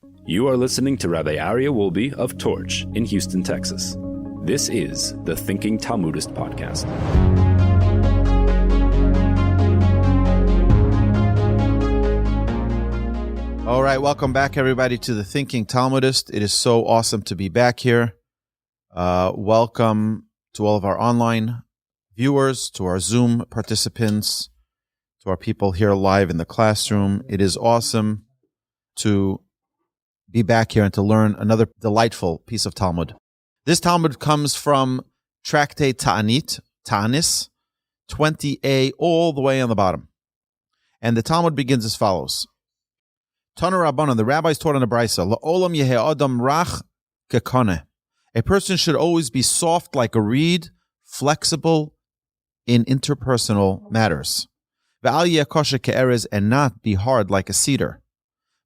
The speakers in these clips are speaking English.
You are listening to Rabbi Aryeh Wolbe of Torch in Houston, Texas. This is the Thinking Talmudist Podcast. All right, welcome back, everybody, to the Thinking Talmudist. It is so awesome to be back here. Welcome to all of our online viewers, to our Zoom participants, to our people here live in the classroom. It is awesome to be back here and to learn another delightful piece of Talmud. This Talmud comes from Tractate Taanis 21a, all the way on the bottom. And the Talmud begins as follows. Tana Rabbanan, the rabbis taught in the Brisa, La'olam yeheh adam rach kekoneh. A person should always be soft like a reed, flexible in interpersonal matters. Ve'al yeh kosher ke'erez, and not be hard like a cedar.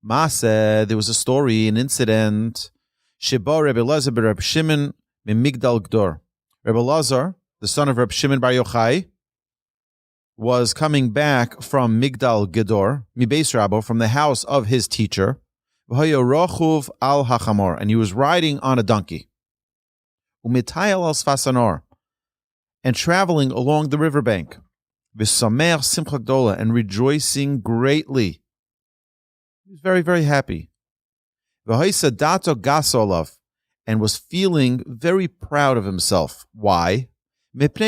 Maaseh, there was a story, an incident. Sheba Rabbi Elazar bar Rebbi Shimon mimigdal gdor. Rabbi Elazar, the son of Rebbi Shimon bar Yochai, was coming back from Migdal Gedor, Mibeis Rabo, from the house of his teacher, rochuv al hachamor, and he was riding on a donkey, umitayel al sfasanor, and traveling along the riverbank, v'sameach simcha gdola, and rejoicing greatly. He was very, very happy. V'hoisa dato gasolav, and was feeling very proud of himself. Why? Because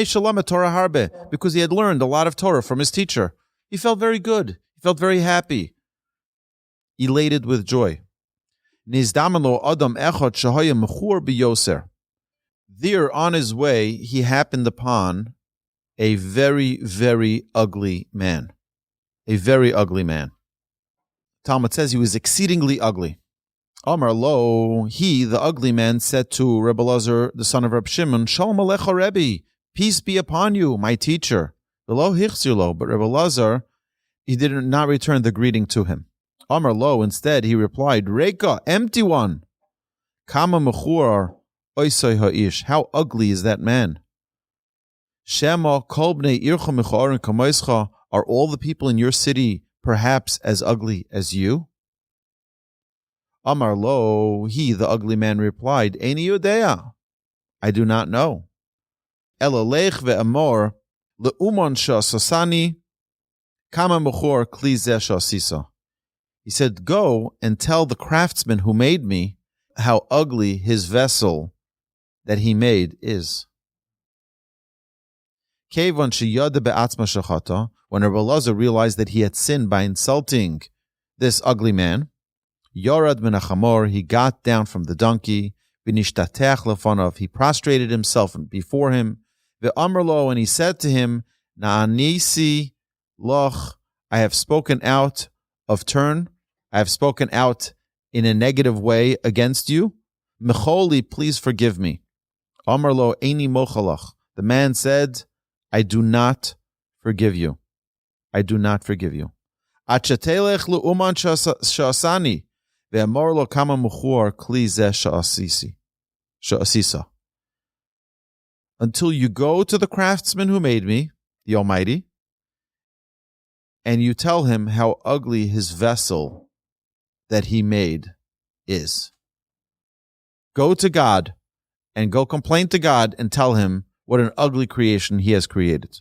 he had learned a lot of Torah from his teacher. He felt very good. He felt very happy, elated with joy. There, on his way, he happened upon a very, very ugly man. A very ugly man. Talmud says he was exceedingly ugly. Amar lo, he, the ugly man, said to Rabbi Elazar, the son of Rebbi Shimon, Shalom alecha Rebbe, peace be upon you, my teacher. But Rabbi Elazar, he did not return the greeting to him. Amar lo, instead he replied, Reika, empty one. Kama mechur oisai ha'ish, how ugly is that man? Shema kol bnei ircha mechorin kamoischa, are all the people in your city perhaps as ugly as you? Amar lo, he, the ugly man, replied, Eini yodea, I do not know. Elalech ve'amor le'uman sha'asasani kama mechor kli zeh sha'asisa. He said, go and tell the craftsman who made me how ugly his vessel that he made is. Kevan sheyada be'atzma shechata, when Rabbi Elazar realized that he had sinned by insulting this ugly man, Yorad min hachamor, he got down from the donkey, v'nishtatech lefanov, he prostrated himself before him, ve'amar lo, and he said to him, Na'anisi loch, I have spoken out of turn, I have spoken out in a negative way against you. Mecholi, please forgive me. Amar lo, eini mochalach. The man said, I do not forgive you. I do not forgive you. Achtetelech le'uman sha'asani, ve'amar lo kama mechur kli zeh sha'asisa. Until you go to the craftsman who made me, the Almighty, and you tell him how ugly his vessel that he made is. Go to God and go complain to God and tell him what an ugly creation he has created.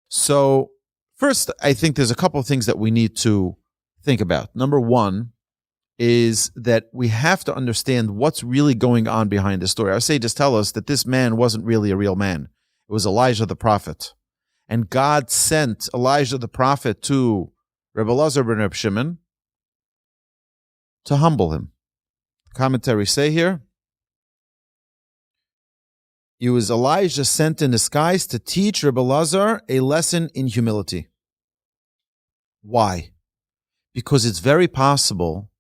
So, first, I think there's a couple of things that we need to think about. Number one is that we have to understand what's really going on behind the story. Our sages tell us that this man wasn't really a real man. It was Elijah the prophet. And God sent Elijah the prophet to Rabbi Elazar ben Rebbi Shimon to humble him. Commentaries say here, it was Elijah sent in disguise to teach Rabbi Elazar a lesson in humility. Why? Because it's very possible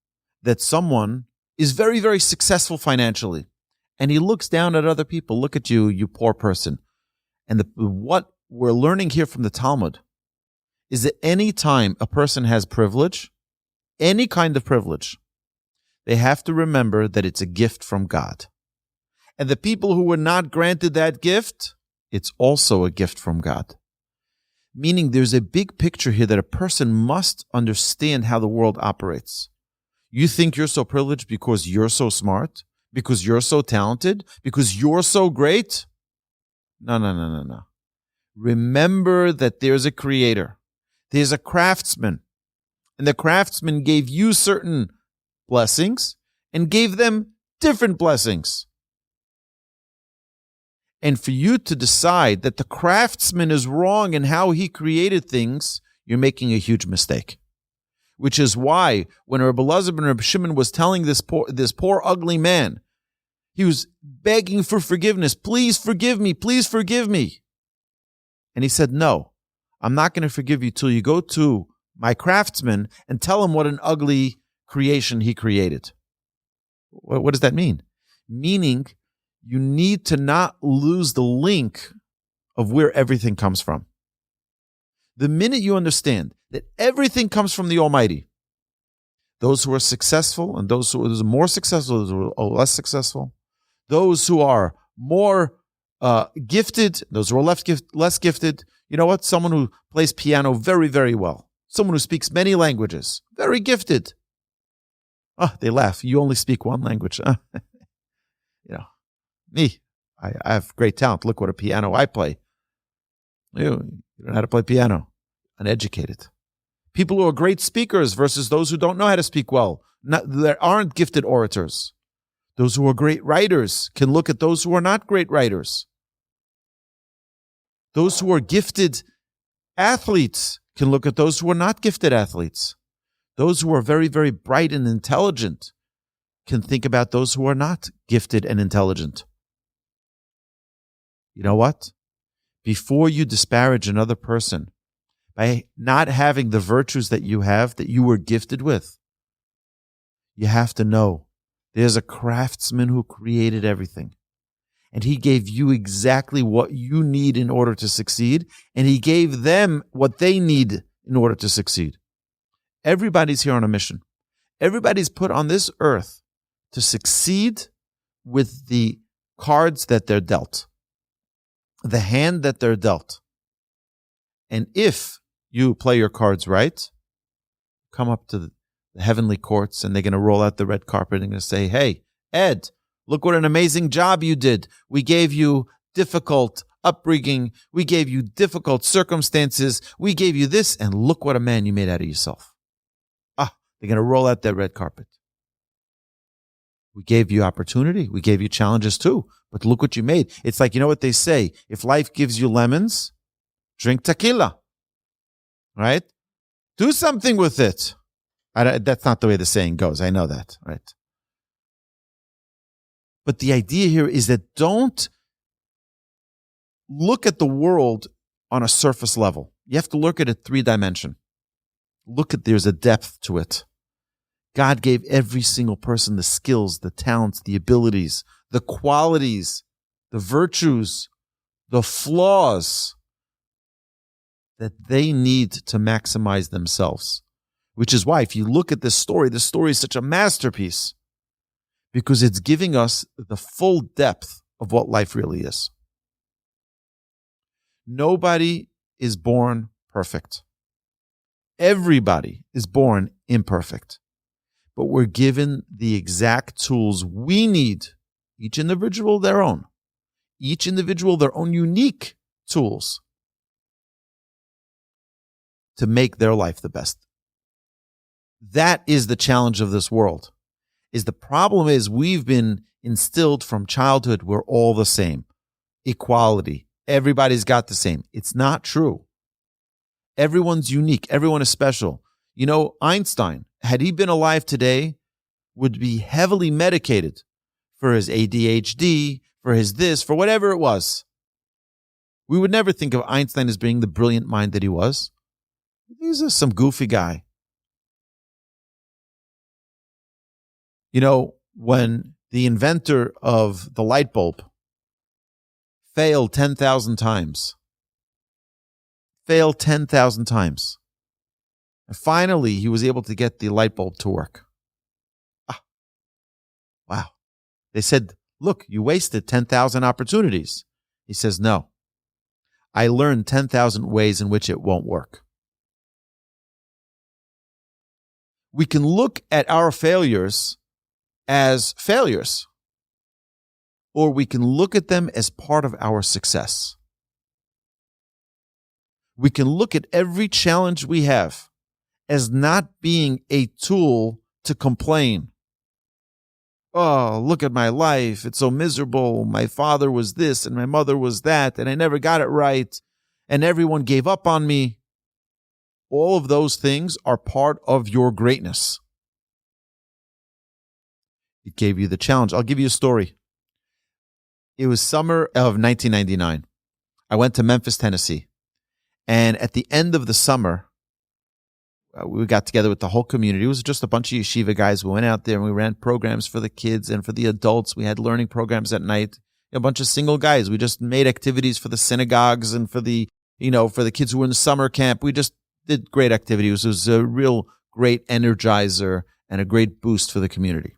that someone is very, very successful financially, and he looks down at other people. Look at you, you poor person. And what we're learning here from the Talmud is that any time a person has privilege, any kind of privilege, they have to remember that it's a gift from God. And the people who were not granted that gift, it's also a gift from God. Meaning there's a big picture here that a person must understand how the world operates. You think you're so privileged because you're so smart? Because you're so talented? Because you're so great? No. Remember that there's a creator. There's a craftsman. And the craftsman gave you certain blessings and gave them different blessings. And for you to decide that the craftsman is wrong in how he created things, you're making a huge mistake. Which is why when Rabbi Elazar and Rebbi Shimon was telling this poor ugly man, he was begging for forgiveness. Please forgive me. Please forgive me. And he said, no, I'm not going to forgive you till you go to my craftsman and tell him what an ugly creation he created. What does that mean? Meaning you need to not lose the link of where everything comes from. The minute you understand that everything comes from the Almighty, those who are successful and those who are more successful, those who are less successful, those who are more gifted, those who are less gifted, you know what? Someone who plays piano very, very well. Someone who speaks many languages, very gifted. They laugh. You only speak one language. Me, I have great talent. Look what a piano I play. You don't know how to play piano. Uneducated. People who are great speakers versus those who don't know how to speak well. There aren't gifted orators. Those who are great writers can look at those who are not great writers. Those who are gifted athletes can look at those who are not gifted athletes. Those who are very, very bright and intelligent can think about those who are not gifted and intelligent. You know what? Before you disparage another person by not having the virtues that you have, that you were gifted with, you have to know there's a craftsman who created everything. And he gave you exactly what you need in order to succeed. And he gave them what they need in order to succeed. Everybody's here on a mission. Everybody's put on this earth to succeed with the cards that they're dealt, the hand that they're dealt. And if you play your cards right, come up to the heavenly courts and they're going to roll out the red carpet and going to say, hey, Ed, look what an amazing job you did. We gave you difficult upbringing. We gave you difficult circumstances. We gave you this, and look what a man you made out of yourself. They're going to roll out that red carpet. We gave you opportunity. We gave you challenges too. But look what you made. It's like, you know what they say? If life gives you lemons, drink tequila. Right? Do something with it. That's not the way the saying goes. I know that. Right? But the idea here is that don't look at the world on a surface level. You have to look at it 3-dimension. There's a depth to it. God gave every single person the skills, the talents, the abilities, the qualities, the virtues, the flaws that they need to maximize themselves. Which is why, if you look at this story is such a masterpiece because it's giving us the full depth of what life really is. Nobody is born perfect. Everybody is born imperfect, but we're given the exact tools we need, each individual their own unique tools to make their life the best. That is the challenge of this world. The problem is we've been instilled from childhood we're all the same. Equality. Everybody's got the same. It's not true. Everyone's unique. Everyone is special. You know, Einstein, had he been alive today, would be heavily medicated for his ADHD, for his this, for whatever it was. We would never think of Einstein as being the brilliant mind that he was. He's just some goofy guy. You know, when the inventor of the light bulb failed 10,000 times, and finally, he was able to get the light bulb to work. Wow. They said, look, you wasted 10,000 opportunities. He says, no. I learned 10,000 ways in which it won't work. We can look at our failures as failures, or we can look at them as part of our success. We can look at every challenge we have as not being a tool to complain. Oh, look at my life. It's so miserable. My father was this and my mother was that, and I never got it right, and everyone gave up on me. All of those things are part of your greatness. It gave you the challenge. I'll give you a story. It was summer of 1999. I went to Memphis, Tennessee. And at the end of the summer, we got together with the whole community. It was just a bunch of yeshiva guys. We went out there and we ran programs for the kids and for the adults. We had learning programs at night. A bunch of single guys. We just made activities for the synagogues and for the kids who were in the summer camp. We just did great activities. It was a real great energizer and a great boost for the community.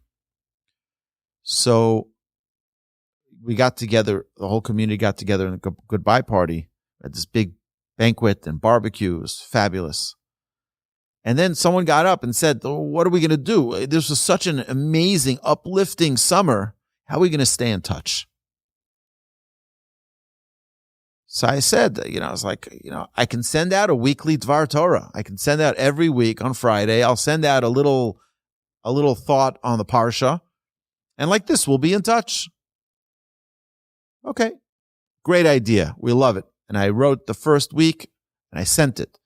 So we got together, the whole community got together in a goodbye party at this big banquet and barbecue. It was fabulous. And then someone got up and said, oh, what are we going to do? This was such an amazing, uplifting summer. How are we going to stay in touch? So I said, I was like, I can send out a weekly Dvar Torah. I can send out every week on Friday. I'll send out a little thought on the Parsha. And like this, we'll be in touch. Okay. Great idea. We love it. And I wrote the first week and I sent it.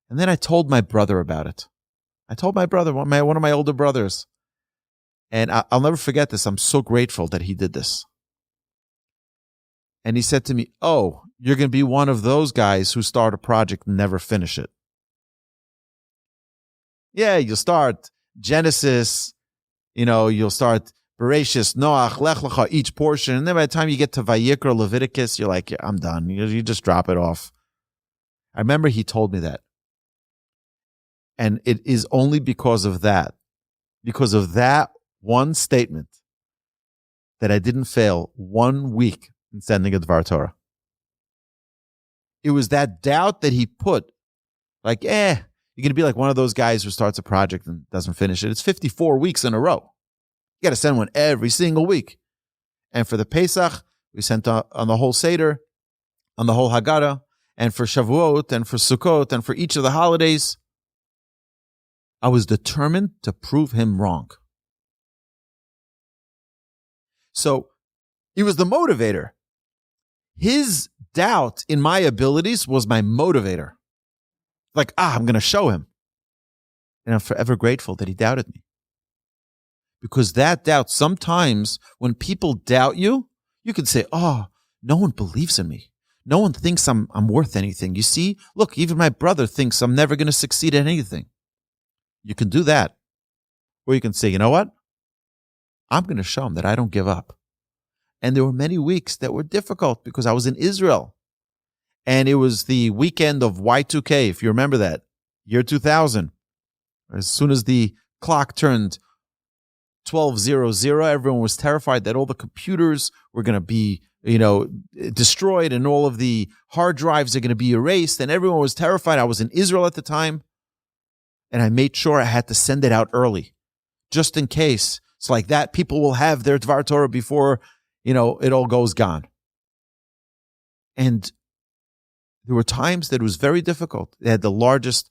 And then I told my brother about it. I told my brother, one of my older brothers. And I'll never forget this. I'm so grateful that he did this. And he said to me, oh, you're going to be one of those guys who start a project and never finish it. Yeah, you'll start Genesis, you'll start Bereshis, Noach, Lech Lecha, each portion. And then by the time you get to Vayikra, Leviticus, you're like, yeah, I'm done. You just drop it off. I remember he told me that. And it is only because of that one statement, that I didn't fail 1 week in sending a Dvar Torah. It was that doubt that he put, like, you're going to be like one of those guys who starts a project and doesn't finish it. It's 54 weeks in a row. You got to send one every single week. And for the Pesach, we sent on the whole Seder, on the whole Haggadah, and for Shavuot, and for Sukkot, and for each of the holidays. I was determined to prove him wrong. So he was the motivator. His doubt in my abilities was my motivator. Like, I'm going to show him. And I'm forever grateful that he doubted me. Because that doubt, sometimes when people doubt you, you can say, oh, no one believes in me. No one thinks I'm worth anything. You see, look, even my brother thinks I'm never going to succeed at anything. You can do that. Or you can say, you know what? I'm going to show him that I don't give up. And there were many weeks that were difficult because I was in Israel. And it was the weekend of Y2K, if you remember that, year 2000. As soon as the clock turned 12:00, everyone was terrified that all the computers were going to be, destroyed and all of the hard drives are going to be erased. And everyone was terrified. I was in Israel at the time. And I made sure I had to send it out early, just in case. It's like that. People will have their Dvar Torah before, it all goes gone. And there were times that it was very difficult. They had the largest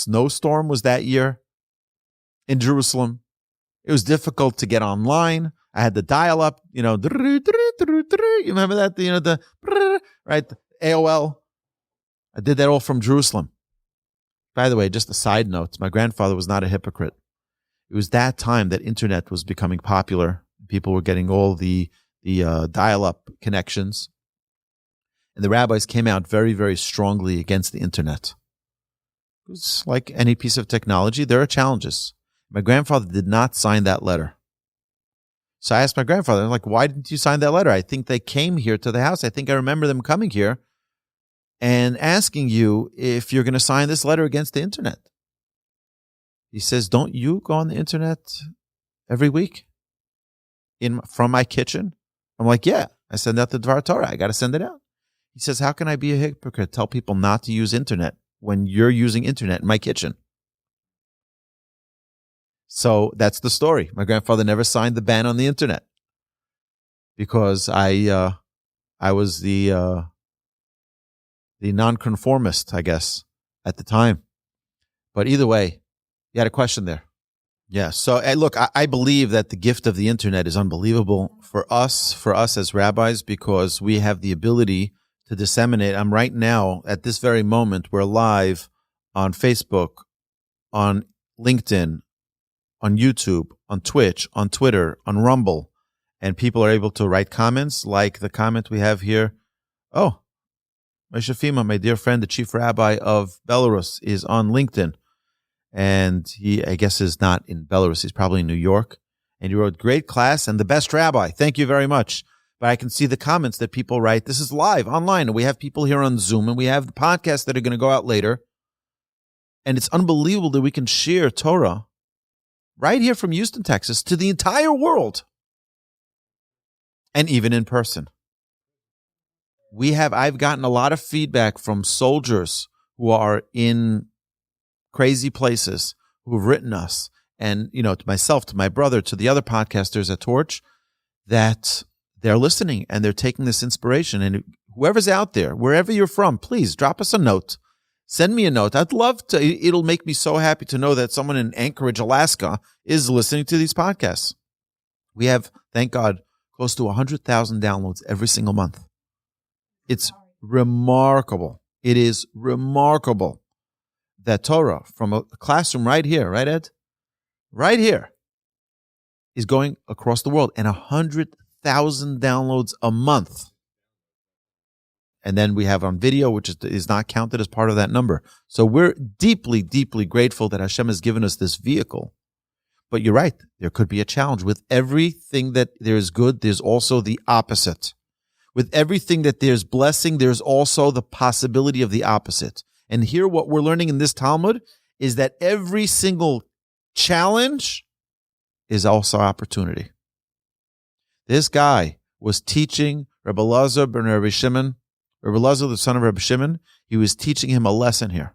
snowstorm was that year in Jerusalem. It was difficult to get online. I had the dial-up, you remember that? Right? The AOL. I did that all from Jerusalem. By the way, just a side note, my grandfather was not a hypocrite. It was that time that internet was becoming popular. People were getting all the dial-up connections. And the rabbis came out very, very strongly against the internet. It was like any piece of technology, there are challenges. My grandfather did not sign that letter. So I asked my grandfather, I'm like, why didn't you sign that letter? I think they came here to the house. I think I remember them coming here and asking you if you're going to sign this letter against the internet. He says, don't you go on the internet every week from my kitchen? I'm like, yeah, I send out the Dvar Torah. I got to send it out. He says, how can I be a hypocrite? Tell people not to use internet when you're using internet in my kitchen. So that's the story. My grandfather never signed the ban on the internet because I was the nonconformist, I guess, at the time. But either way, you had a question there. Yeah. So look, I believe that the gift of the internet is unbelievable for us as rabbis, because we have the ability to disseminate. I'm right now, at this very moment, we're live on Facebook, on LinkedIn, on YouTube, on Twitch, on Twitter, on Rumble, and people are able to write comments like the comment we have here. Oh, Moshe Fima, my dear friend, the chief rabbi of Belarus, is on LinkedIn. And he, I guess, is not in Belarus. He's probably in New York. And he wrote, great class and the best rabbi. Thank you very much. But I can see the comments that people write. This is live, online. And we have people here on Zoom. And we have the podcasts that are going to go out later. And it's unbelievable that we can share Torah right here from Houston, Texas, to the entire world. And even in person. I've gotten a lot of feedback from soldiers who are in crazy places who've written us, and to myself, to my brother, to the other podcasters at Torch, that they're listening and they're taking this inspiration. And whoever's out there, wherever you're from, please drop us a note. Send me a note. I'd love to. It'll make me so happy to know that someone in Anchorage, Alaska, is listening to these podcasts. We have, thank God, close to 100,000 downloads every single month. It's remarkable. It is remarkable that Torah from a classroom right here, right, Ed? Right here, is going across the world, and 100,000 downloads a month. And then we have on video, which is not counted as part of that number. So we're deeply, deeply grateful that Hashem has given us this vehicle. But you're right, there could be a challenge. With everything that there is good, there's also the opposite. With everything that there's blessing, there's also the possibility of the opposite. And here what we're learning in this Talmud is that every single challenge is also opportunity. This guy was teaching Rabbi Elazar ben Rebbi Shimon, Rabbi Elazar, the son of Rebbi Shimon. He was teaching him a lesson here.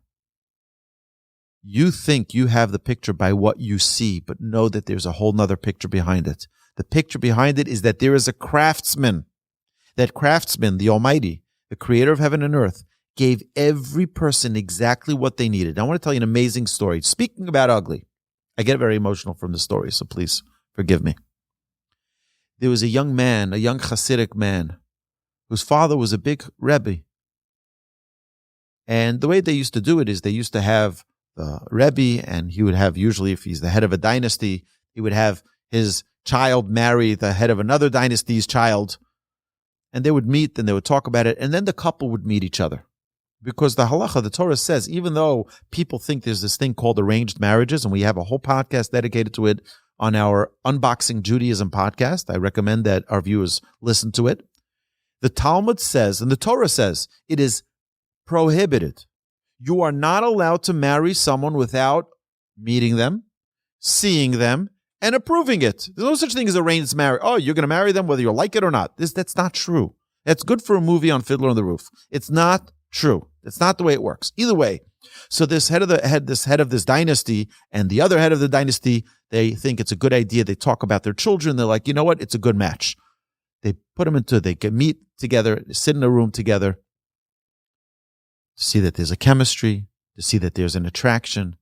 You think you have the picture by what you see, but know that there's a whole nother picture behind it. The picture behind it is that there is a craftsman. That craftsman, the Almighty, the creator of heaven and earth, gave every person exactly what they needed. I want to tell you an amazing story. Speaking about ugly, I get very emotional from the story, so please forgive me. There was a young man, a young Hasidic man, whose father was a big Rebbe. And the way they used to do it is they used to have the Rebbe, and he would have, usually if he's the head of a dynasty, he would have his child marry the head of another dynasty's child. And they would meet and they would talk about it. And then the couple would meet each other. Because the halacha, the Torah says, even though people think there's this thing called arranged marriages, and we have a whole podcast dedicated to it on our Unboxing Judaism podcast. I recommend that our viewers listen to it. The Talmud says, and the Torah says, it is prohibited. You are not allowed to marry someone without meeting them, seeing them, and approving it. There's no such thing as arranged marriage. Oh, you're going to marry them whether you like it or not. That's not true. That's good for a movie on Fiddler on the Roof. It's not true. That's not the way it works. Either way. So this head of this dynasty and the other head of the dynasty, they think it's a good idea. They talk about their children. They're like, you know what? It's a good match. They put them they can meet together, sit in a room together to see that there's a chemistry, to see that there's an attraction.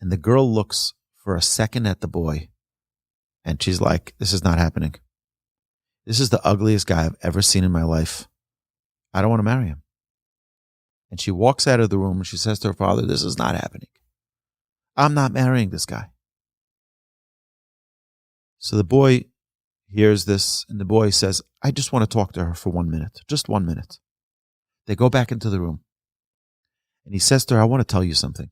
And the girl looks for a second at the boy, and she's like, this is not happening. This is the ugliest guy I've ever seen in my life. I don't want to marry him. And she walks out of the room and she says to her father, this is not happening. I'm not marrying this guy. So the boy hears this, and the boy says, I just want to talk to her for 1 minute. Just 1 minute. They go back into the room. And he says to her, I want to tell you something.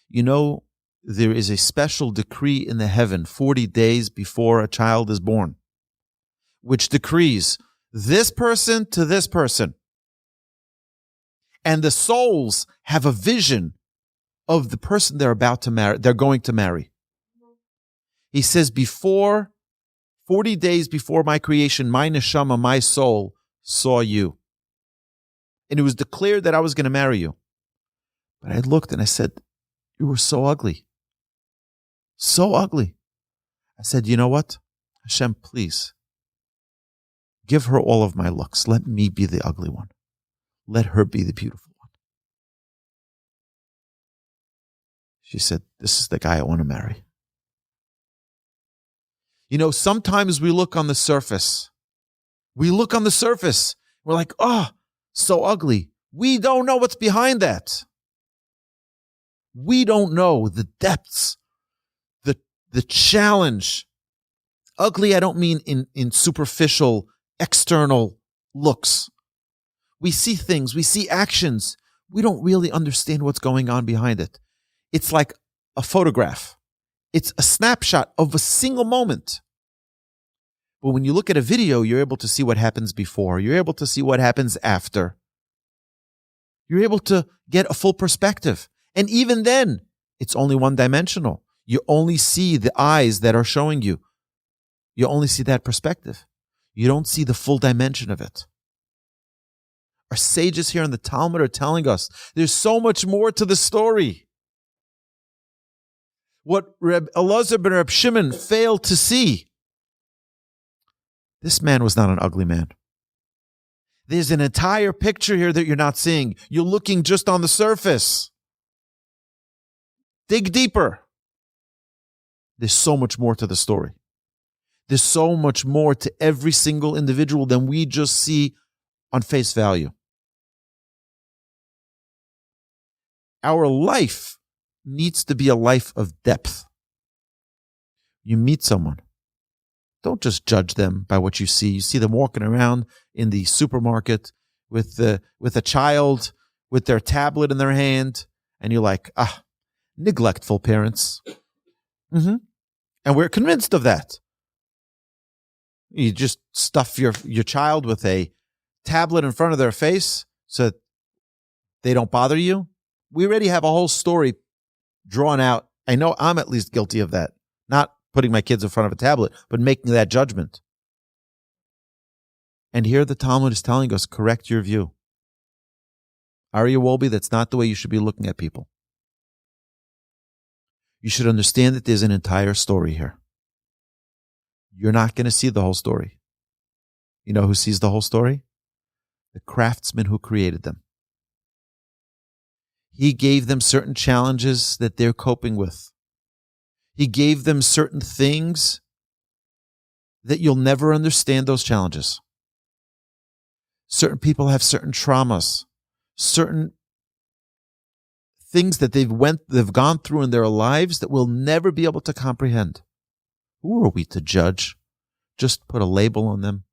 You know, there is a special decree in the heaven 40 days before a child is born, which decrees this person to this person. And the souls have a vision of the person they're about to marry, they're going to marry. He says, 40 days before my creation, my neshama, my soul, saw you. And it was declared that I was going to marry you. But I looked and I said, you were so ugly. So ugly. I said, you know what? Hashem, please, give her all of my looks. Let me be the ugly one. Let her be the beautiful one. She said, this is the guy I want to marry. You know, sometimes we look on the surface. We're like, oh, so ugly. We don't know what's behind that. We don't know the depths, the challenge. Ugly, I don't mean in superficial, external looks. We see things, we see actions. We don't really understand what's going on behind it. It's like a photograph. It's a snapshot of a single moment. But when you look at a video, you're able to see what happens before. You're able to see what happens after. You're able to get a full perspective. And even then, it's only one-dimensional. You only see the eyes that are showing you. You only see that perspective. You don't see the full dimension of it. Our sages here in the Talmud are telling us there's so much more to the story. What Rabbi Elazar ben Rebbi Shimon failed to see. This man was not an ugly man. There's an entire picture here that you're not seeing. You're looking just on the surface. Dig deeper. There's so much more to the story. There's so much more to every single individual than we just see on face value. Our life needs to be a life of depth. You meet someone. Don't just judge them by what you see. You see them walking around in the supermarket with a child with their tablet in their hand, and you're like, neglectful parents. And we're convinced of that. You just stuff your child with a tablet in front of their face so that they don't bother you. We already have a whole story drawn out. I know I'm at least guilty of that. Not putting my kids in front of a tablet, but making that judgment. And here the Talmud is telling us, correct your view. Aryeh Wolbe, that's not the way you should be looking at people. You should understand that there's an entire story here. You're not going to see the whole story. You know who sees the whole story? The craftsman who created them. He gave them certain challenges that they're coping with. He gave them certain things that you'll never understand those challenges. Certain people have certain traumas, certain things that they've gone through in their lives that we'll never be able to comprehend. Who are we to judge? Just put a label on them.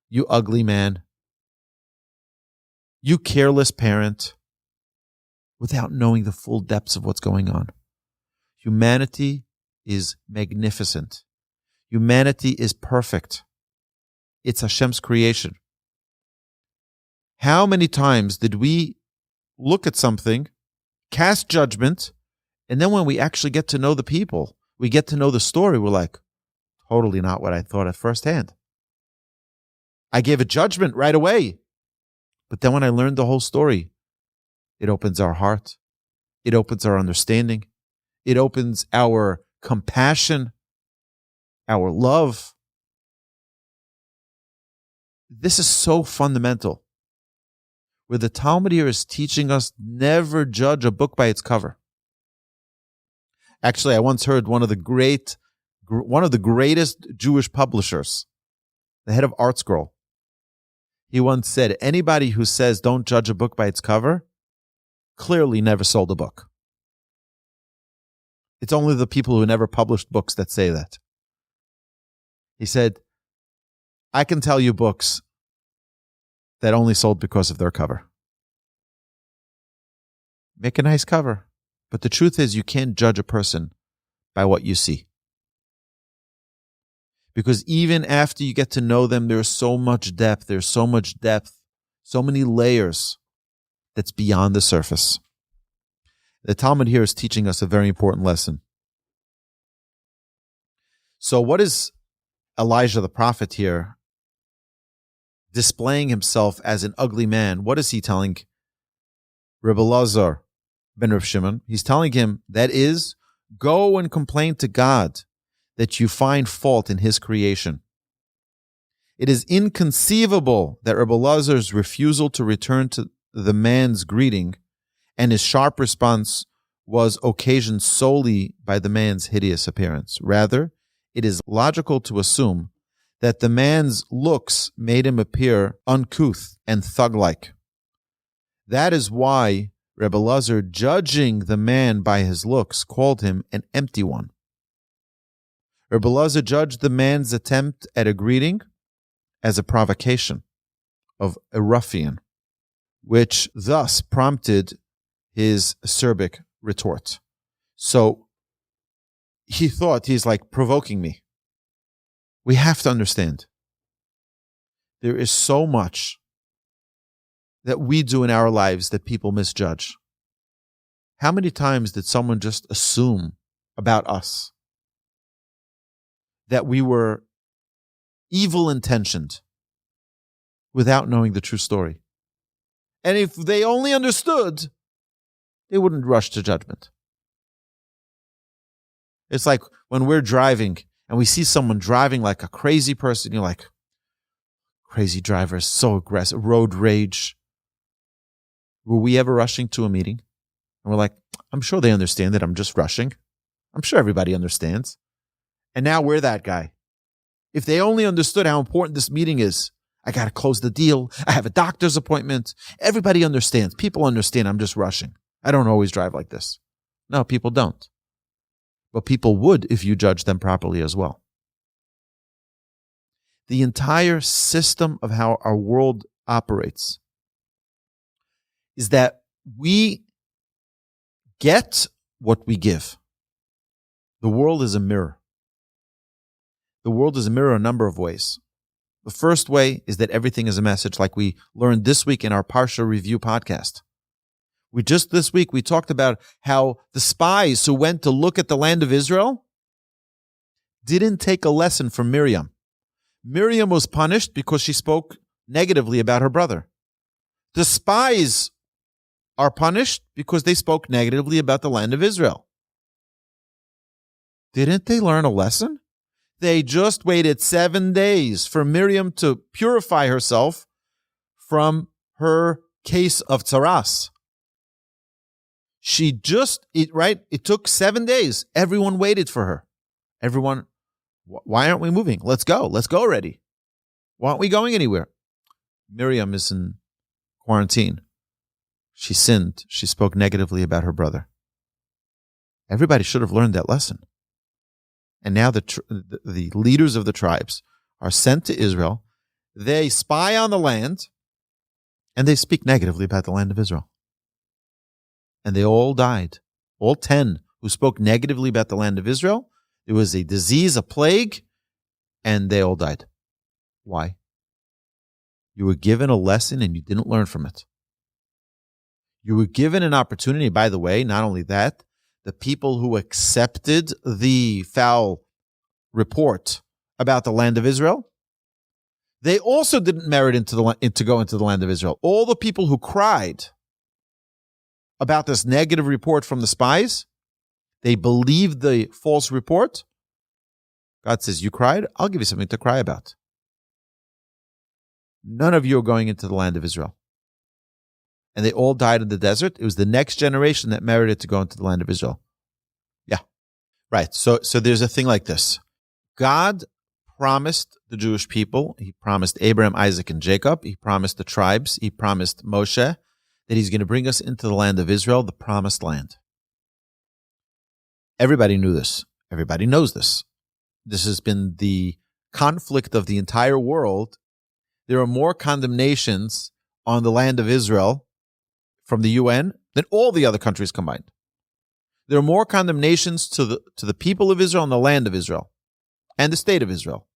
You ugly man. You careless parent. Without knowing the full depths of what's going on. Humanity is magnificent. Humanity is perfect. It's Hashem's creation. How many times did we look at something, cast judgment, and then when we actually get to know the people, we get to know the story, we're like, totally not what I thought at first hand. I gave a judgment right away. But then when I learned the whole story, it opens our heart. It opens our understanding. It opens our compassion, our love. This is so fundamental. Where the Talmud here is teaching us never judge a book by its cover. Actually, I once heard one of the greatest Jewish publishers, the head of Art Scroll. He once said, anybody who says don't judge a book by its cover clearly never sold a book. It's only the people who never published books that say that. He said, I can tell you books that only sold because of their cover. Make a nice cover. But the truth is, you can't judge a person by what you see. Because even after you get to know them, there's so much depth, so many layers that's beyond the surface. The Talmud here is teaching us a very important lesson. So what is Elijah the prophet here displaying himself as an ugly man? What is he telling Rabbi Elazar ben Rebbi Shimon? He's telling him that is Go and complain to God that you find fault in his creation. It is inconceivable that Rabbi Elazar's refusal to return to the man's greeting and his sharp response was occasioned solely by the man's hideous appearance. Rather, it is logical to assume that the man's looks made him appear uncouth and thug-like. That is why Rabbi Elazar, judging the man by his looks, called him an empty one. Rabbi Elazar judged the man's attempt at a greeting as a provocation of a ruffian, which thus prompted his acerbic retort. So he thought, he's like provoking me. We have to understand, there is so much that we do in our lives that people misjudge. How many times did someone just assume about us that we were evil intentioned without knowing the true story? And if they only understood, they wouldn't rush to judgment. It's like when we're driving and we see someone driving like a crazy person, you're like, crazy driver, so aggressive, road rage. Were we ever rushing to a meeting? And we're like, I'm sure they understand that I'm just rushing. I'm sure everybody understands. And now we're that guy. If they only understood how important this meeting is, I got to close the deal. I have a doctor's appointment. Everybody understands. People understand I'm just rushing. I don't always drive like this. No, people don't. But people would if you judge them properly as well. The entire system of how our world operates is that we get what we give. The world is a mirror. The world is a mirror a number of ways. The first way is that everything is a message, like we learned this week in our Parsha Review podcast. This week we talked about how the spies who went to look at the land of Israel didn't take a lesson from Miriam. Miriam was punished because she spoke negatively about her brother. The spies are punished because they spoke negatively about the land of Israel. Didn't they learn a lesson? They just waited 7 days for Miriam to purify herself from her case of tsaras. It took 7 days. Everyone waited for her. Everyone, why aren't we moving? Let's go already. Why aren't we going anywhere? Miriam is in quarantine. She sinned. She spoke negatively about her brother. Everybody should have learned that lesson. And now the leaders of the tribes are sent to Israel. They spy on the land, and they speak negatively about the land of Israel. And they all died. All 10 who spoke negatively about the land of Israel. There was a disease, a plague, and they all died. Why? You were given a lesson and you didn't learn from it. You were given an opportunity, by the way, not only that, the people who accepted the foul report about the land of Israel, they also didn't merit to go into the land of Israel. All the people who cried about this negative report from the spies, they believed the false report. God says, you cried? I'll give you something to cry about. None of you are going into the land of Israel. And they all died in the desert. It was the next generation that merited to go into the land of Israel. Yeah. Right. So there's a thing like this. God promised the Jewish people, he promised Abraham, Isaac, and Jacob, he promised the tribes, he promised Moshe that he's going to bring us into the land of Israel, the promised land. Everybody knew this. Everybody knows this. This has been the conflict of the entire world. There are more condemnations on the land of Israel from the UN than all the other countries combined. There are more condemnations to the people of Israel and the land of Israel and the state of Israel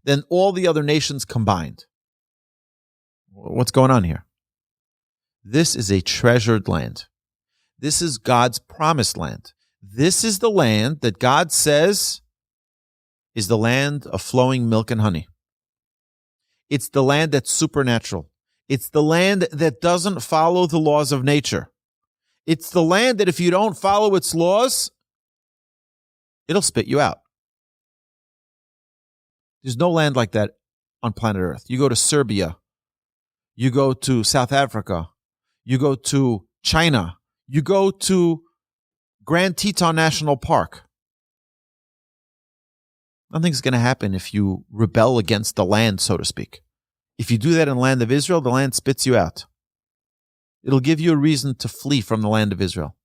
than all the other nations combined. What's going on here? This is a treasured land. This is God's promised land. This is the land that God says is the land of flowing milk and honey. It's the land that's supernatural. It's the land that doesn't follow the laws of nature. It's the land that if you don't follow its laws, it'll spit you out. There's no land like that on planet Earth. You go to Serbia, you go to South Africa, you go to China, you go to Grand Teton National Park. Nothing's going to happen if you rebel against the land, so to speak. If you do that in the land of Israel, the land spits you out. It'll give you a reason to flee from the land of Israel.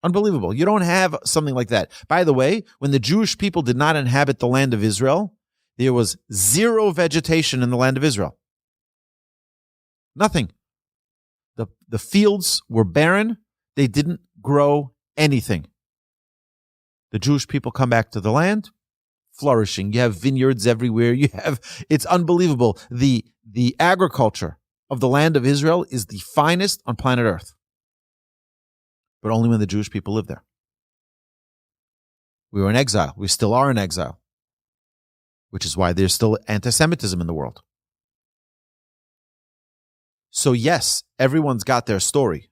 Unbelievable. You don't have something like that. By the way, when the Jewish people did not inhabit the land of Israel, there was zero vegetation in the land of Israel. Nothing. The fields were barren. They didn't grow anything. The Jewish people come back to the land, flourishing. You have vineyards everywhere. It's unbelievable. The agriculture of the land of Israel is the finest on planet Earth. But only when the Jewish people lived there. We were in exile. We still are in exile. Which is why there's still anti-Semitism in the world. So yes, everyone's got their story.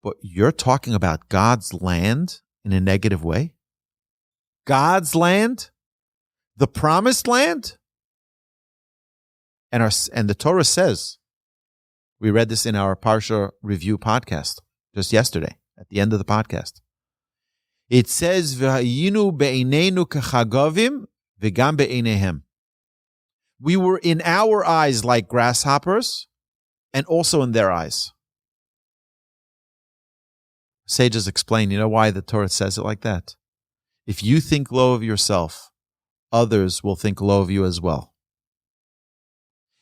But you're talking about God's land in a negative way? God's land? The promised land? And the Torah says, we read this in our Parsha Review podcast just yesterday, at the end of the podcast. It says, "V'hayinu be'einenu kechagavim v'gam be'einehem." We were in our eyes like grasshoppers, and also in their eyes. Sages explain, you know why the Torah says it like that? If you think low of yourself, others will think low of you as well.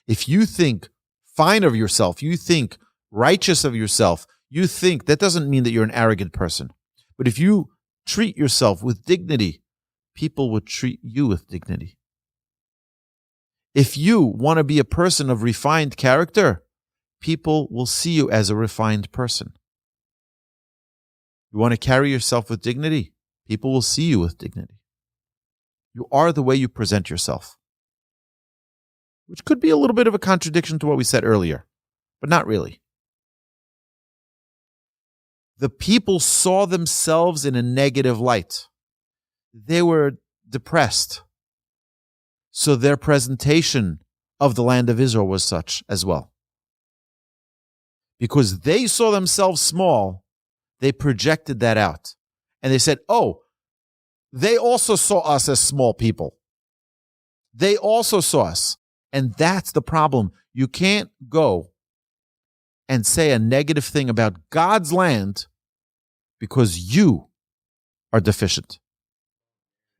If you think fine of yourself, you think righteous of yourself, you think, that doesn't mean that you're an arrogant person. But if you treat yourself with dignity, people would treat you with dignity. If you want to be a person of refined character, people will see you as a refined person. You want to carry yourself with dignity, people will see you with dignity. You are the way you present yourself. Which could be a little bit of a contradiction to what we said earlier, but not really. The people saw themselves in a negative light. They were depressed. So their presentation of the land of Israel was such as well. Because they saw themselves small, they projected that out. And they said, oh, they also saw us as small people. They also saw us. And that's the problem. You can't go and say a negative thing about God's land because you are deficient.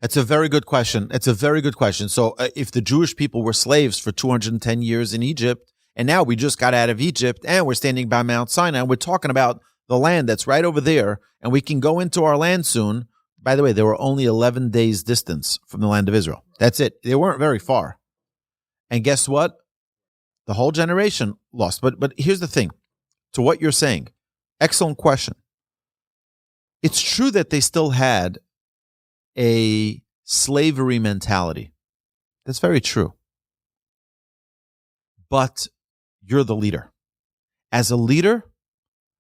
It's a very good question. So if the Jewish people were slaves for 210 years in Egypt, and now we just got out of Egypt and we're standing by Mount Sinai, and we're talking about the land that's right over there, and we can go into our land soon. By the way, they were only 11 days distance from the land of Israel. That's it. They weren't very far. And guess what? The whole generation lost. But here's the thing. To what you're saying, excellent question. It's true that they still had a slavery mentality. That's very true. But you're the leader. As a leader,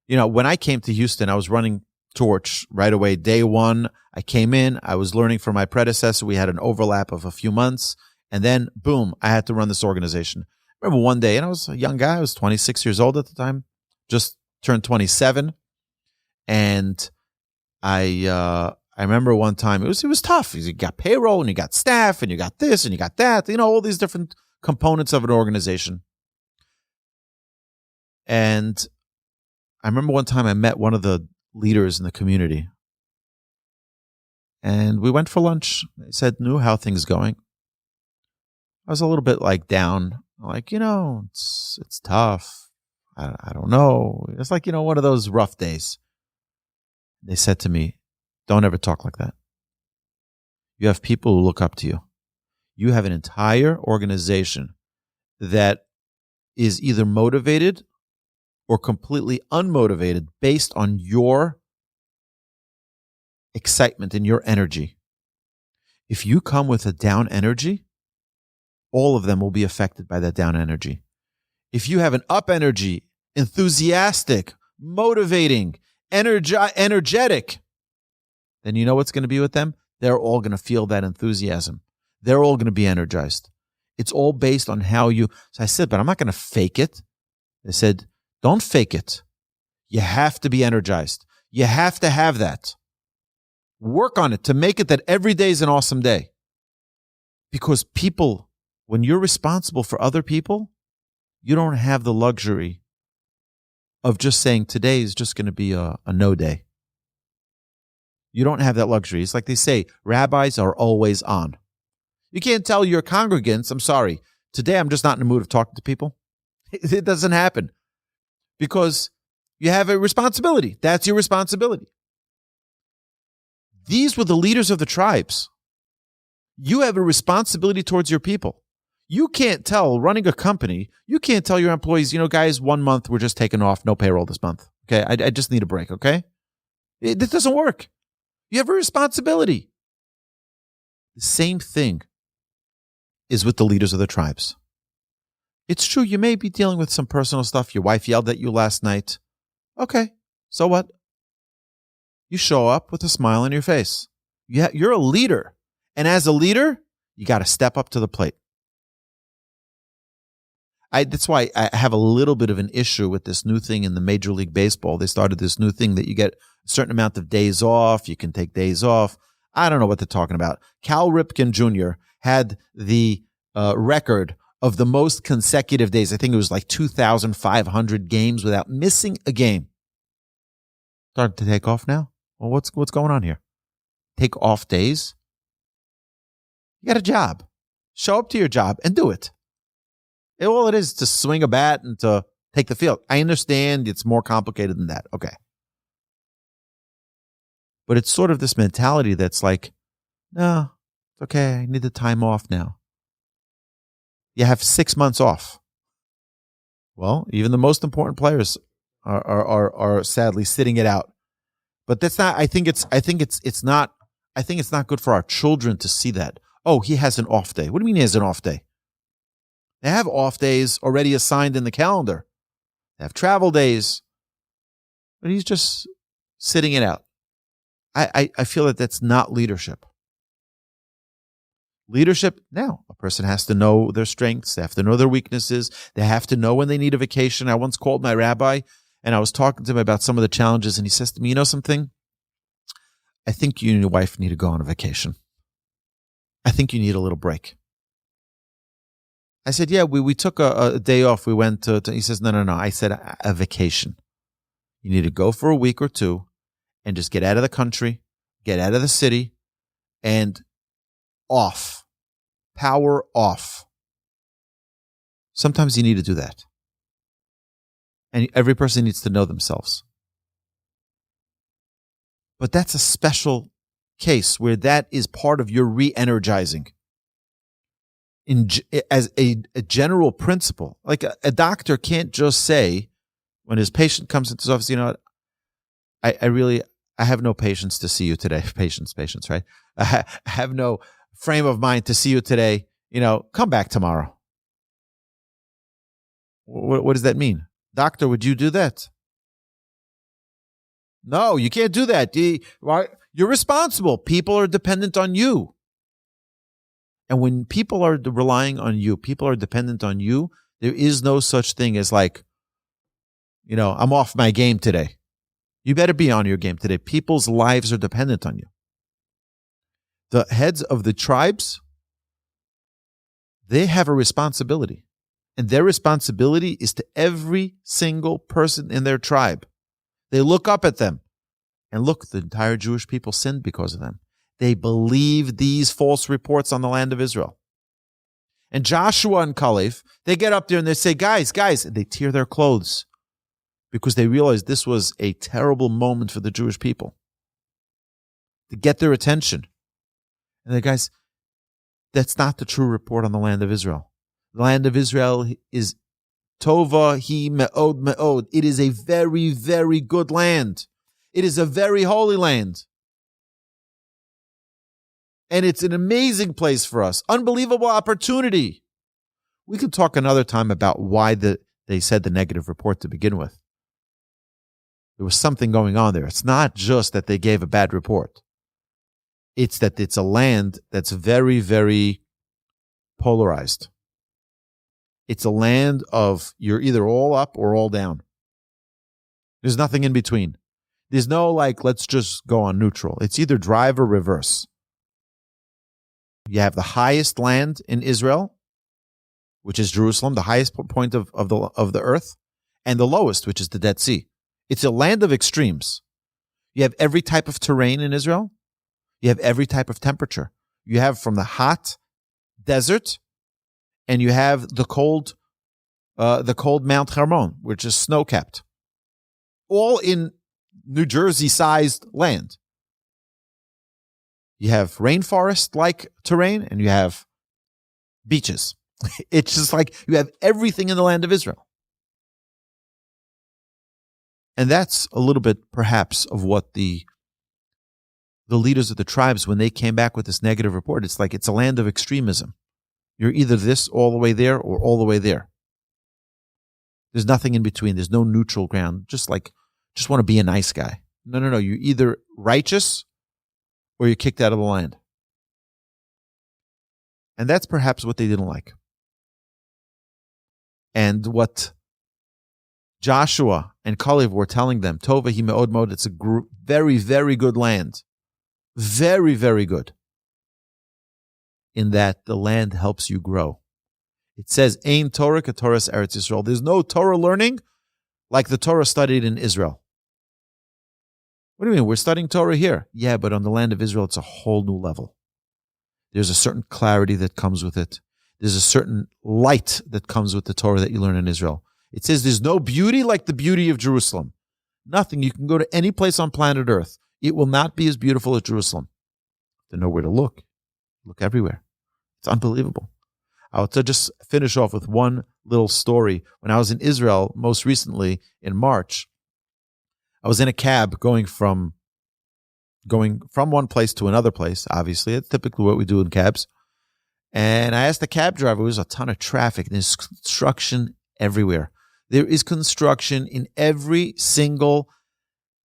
when I came to Houston, I was running Torch right away. Day one, I came in, I was learning from my predecessor. We had an overlap of a few months. And then, boom, I had to run this organization. I remember one day, and I was a young guy. I was 26 years old at the time, just turned 27. And I remember one time, it was tough. You got payroll, and you got staff, and you got this, and you got that. All these different components of an organization. And I remember one time I met one of the leaders in the community. And we went for lunch. He said, "Nu, how are things going?" I was a little bit down, it's tough. I don't know. It's one of those rough days. They said to me, "Don't ever talk like that. You have people who look up to you. You have an entire organization that is either motivated or completely unmotivated based on your excitement and your energy. If you come with a down energy, all of them will be affected by that down energy. If you have an up energy, enthusiastic, motivating, energetic, then you know what's going to be with them? They're all going to feel that enthusiasm. They're all going to be energized. It's all based on how you... So I said, but I'm not going to fake it. They said, don't fake it. You have to be energized. You have to have that. Work on it to make it that every day is an awesome day. Because people, when you're responsible for other people, you don't have the luxury of just saying today is just going to be a no day. You don't have that luxury. It's like they say, rabbis are always on. You can't tell your congregants, I'm sorry, today I'm just not in the mood of talking to people. It doesn't happen. Because you have a responsibility. That's your responsibility. These were the leaders of the tribes. You have a responsibility towards your people. You can't tell, running a company, you can't tell your employees, guys, 1 month we're just taking off, no payroll this month. Okay, I just need a break, okay? It doesn't work. You have a responsibility. The same thing is with the leaders of the tribes. It's true, you may be dealing with some personal stuff. Your wife yelled at you last night. Okay, so what? You show up with a smile on your face. You're a leader. And as a leader, you got to step up to the plate. That's why I have a little bit of an issue with this new thing in the Major League Baseball. They started this new thing that you get a certain amount of days off. You can take days off. I don't know what they're talking about. Cal Ripken Jr. had the record of the most consecutive days. I think it was like 2,500 games without missing a game. Starting to take off now? Well, what's going on here? Take off days? You got a job. Show up to your job and do it. All it is to swing a bat and to take the field. I understand it's more complicated than that. Okay. But it's sort of this mentality that's like, no, it's okay. I need the time off now. You have 6 months off. Well, even the most important players are sadly sitting it out. But that's not. I think it's not good for our children to see that. Oh, he has an off day. What do you mean he has an off day? They have off days already assigned in the calendar. They have travel days. But he's just sitting it out. I feel that that's not leadership. Leadership, now, a person has to know their strengths. They have to know their weaknesses. They have to know when they need a vacation. I once called my rabbi, and I was talking to him about some of the challenges, and he says to me, you know something? I think you and your wife need to go on a vacation. I think you need a little break. I said, yeah, we took a day off. We went to, he says, no. I said, a vacation. You need to go for a week or two and just get out of the country, get out of the city, and off. Power off. Sometimes you need to do that. And every person needs to know themselves. But that's a special case where that is part of your re-energizing. As a general principle, like a doctor can't just say when his patient comes into his office, you know what, I have no patience to see you today. Patience, right? I have no frame of mind to see you today. Come back tomorrow. What does that mean? Doctor, would you do that? No, you can't do that. You're responsible. People are dependent on you. And when people are relying on you, people are dependent on you, there is no such thing as like, I'm off my game today. You better be on your game today. People's lives are dependent on you. The heads of the tribes, they have a responsibility. And their responsibility is to every single person in their tribe. They look up at them. And look, the entire Jewish people sinned because of them. They believe these false reports on the land of Israel. And Joshua and Caleb, they get up there and they say, guys, and they tear their clothes because they realize this was a terrible moment for the Jewish people to get their attention. And the guys, that's not the true report on the land of Israel. The land of Israel is Tova hi me'od me'od. It is a very, very good land. It is a very holy land. And it's an amazing place for us. Unbelievable opportunity. We could talk another time about why they said the negative report to begin with. There was something going on there. It's not just that they gave a bad report. It's that it's a land that's very, very polarized. It's a land of you're either all up or all down. There's nothing in between. There's no let's just go on neutral. It's either drive or reverse. You have the highest land in Israel, which is Jerusalem, the highest point of the earth, and the lowest, which is the Dead Sea. It's a land of extremes. You have every type of terrain in Israel. You have every type of temperature. You have from the hot desert, and you have the cold Mount Hermon, which is snow-capped. All in New Jersey-sized land. You have rainforest-like terrain, and you have beaches. It's just you have everything in the land of Israel. And that's a little bit, perhaps, of what the leaders of the tribes, when they came back with this negative report, it's a land of extremism. You're either this all the way there or all the way there. There's nothing in between. There's no neutral ground. Just want to be a nice guy. No. You're either righteous or you're kicked out of the land. And that's perhaps what they didn't like. And what Joshua and Kalev were telling them, Tova hi me'od mod, it's a very, very good land. Very, very good. In that the land helps you grow. It says, Ein Torah k'Torah's Eretz Yisrael. There's no Torah learning like the Torah studied in Israel. What do you mean? We're studying Torah here. Yeah, but on the land of Israel, it's a whole new level. There's a certain clarity that comes with it. There's a certain light that comes with the Torah that you learn in Israel. It says there's no beauty like the beauty of Jerusalem. Nothing. You can go to any place on planet Earth. It will not be as beautiful as Jerusalem. To know where to look. Look everywhere. It's unbelievable. I'll just finish off with one little story. When I was in Israel most recently in March, I was in a cab going from one place to another place, obviously. It's typically what we do in cabs. And I asked the cab driver, there was a ton of traffic. There's construction everywhere. There is construction in every single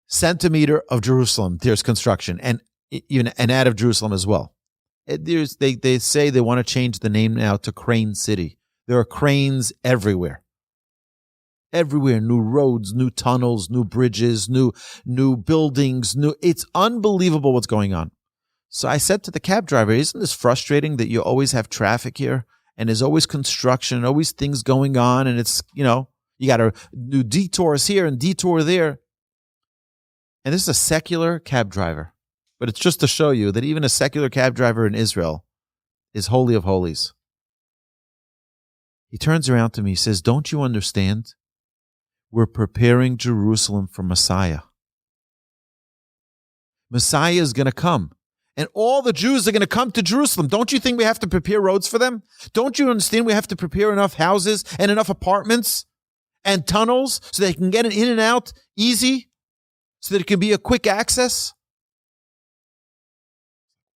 centimeter of Jerusalem. There's construction, and out of Jerusalem as well. They say they want to change the name now to Crane City. There are cranes everywhere. Everywhere, new roads, new tunnels, new bridges, new buildings. It's unbelievable what's going on. So I said to the cab driver, isn't this frustrating that you always have traffic here and there's always construction and always things going on, and it's, you got to do detours here and detour there. And this is a secular cab driver. But it's just to show you that even a secular cab driver in Israel is holy of holies. He turns around to me, he says, don't you understand? We're preparing Jerusalem for Messiah. Messiah is going to come. And all the Jews are going to come to Jerusalem. Don't you think we have to prepare roads for them? Don't you understand we have to prepare enough houses and enough apartments and tunnels so they can get in and out easy, so that it can be a quick access?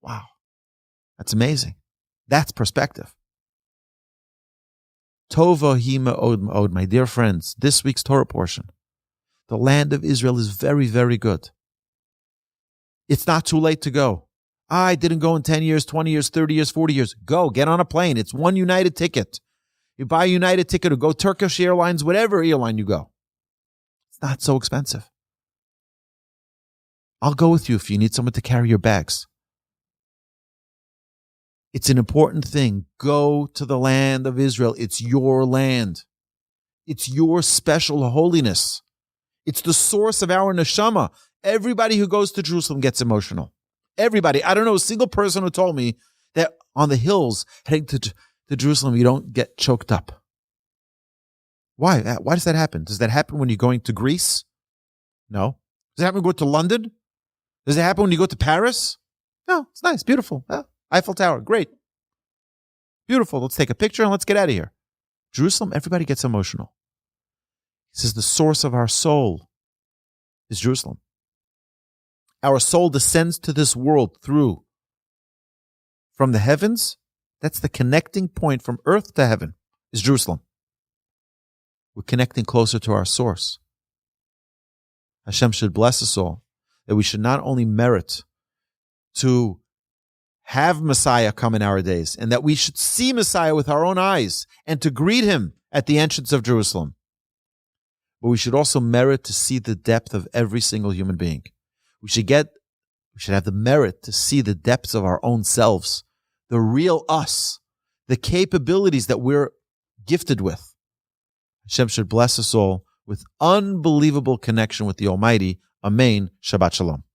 Wow. That's amazing. That's perspective. Tova hi me'od me'od, my dear friends, this week's Torah portion. The land of Israel is very, very good. It's not too late to go. I didn't go in 10 years, 20 years, 30 years, 40 years. Go, get on a plane. It's one United ticket. You buy a United ticket or go Turkish Airlines, whatever airline you go. It's not so expensive. I'll go with you if you need someone to carry your bags. It's an important thing. Go to the land of Israel. It's your land. It's your special holiness. It's the source of our neshama. Everybody who goes to Jerusalem gets emotional. Everybody. I don't know a single person who told me that on the hills heading to Jerusalem, you don't get choked up. Why? Why does that happen? Does that happen when you're going to Greece? No. Does it happen when you go to London? Does it happen when you go to Paris? No, it's nice, beautiful. Eiffel Tower, great. Beautiful. Let's take a picture and let's get out of here. Jerusalem, everybody gets emotional. He says the source of our soul is Jerusalem. Our soul descends to this world from the heavens. That's the connecting point from earth to heaven, is Jerusalem. We're connecting closer to our source. Hashem should bless us all, that we should not only merit to have Messiah come in our days, and that we should see Messiah with our own eyes and to greet him at the entrance of Jerusalem. But we should also merit to see the depth of every single human being. We should have the merit to see the depths of our own selves, the real us, the capabilities that we're gifted with. Hashem should bless us all with unbelievable connection with the Almighty. Amen. Shabbat Shalom.